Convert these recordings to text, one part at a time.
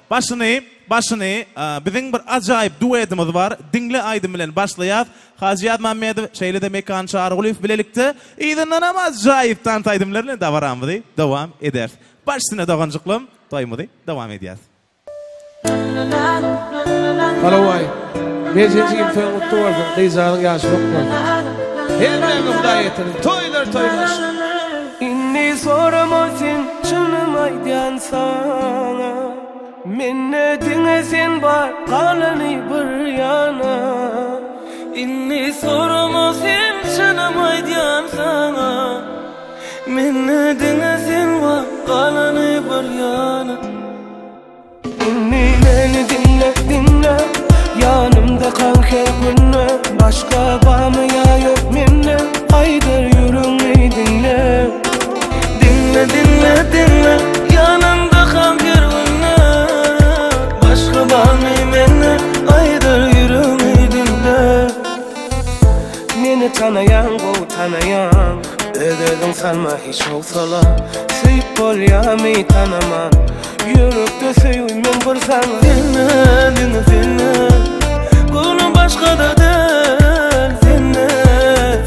Başını bizim bir acayip duetimiz var. Dinle Aydın bilen başlayat. Hacıyat Mehmedov şeyle de mekan çağrılıp bilelikte. İyidinden ama acayip tanıtaydıımlarla devam eder. Başına doğancıklım toymudu devam edeceğiz. Halovay. Meclisi info mutlu vardı. Kıyızağının yaşı yok vardı. Her birini hüda yetelim. Toylar. İnni soramazsın canım aydan sana. Minnetine sen var kalanı bir yana. İnni soramazsın canım aydan sana. Minnetine sen var kalanı bir yana. İnni beni dinle. Yanımda kanka günle. Başka var mı ya yok minne. Haydar yürümeyi dinle. Dinle. Yanımda kanka günle. Başka var mı minne. Haydar yürümeyi dinle. Beni tanıyan Dededim sanma hiç olsala. Seyip ol ya mi tanıman. Yürekte sevmen bir sana. Dinle. Konu başka da değil.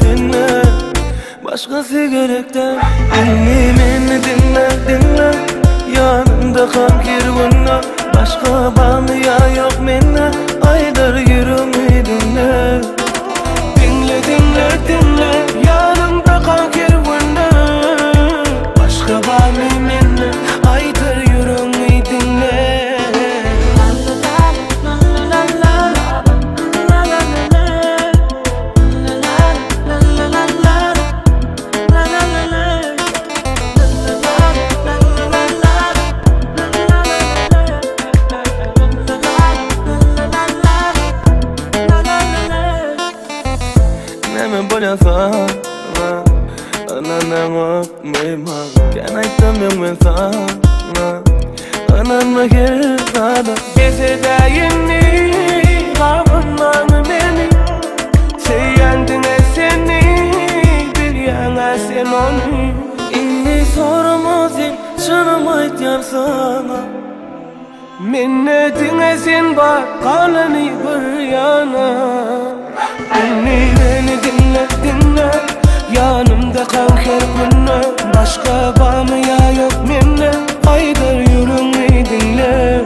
Dinle. Başkası gerek değil. Beni dinle. Yanımda kan kirvunna. Başka bağlı ya yok minne. Aydar yürümeyi dinle. Dinle. Yanımda kan kirvunna. Başka bağlı minne. Aydar yürümeyi dinle. Ananma gerada Gesedayini Kavunmanı beni Seyandine seni Bir yana sen onu İnni soramazım Canım aytiyam sana Minnetine sen var Kalanı bir yana İnni beni dinle Yanımda kanker günle Başka var mı ya yok minne Haydar yürümeyi dinle.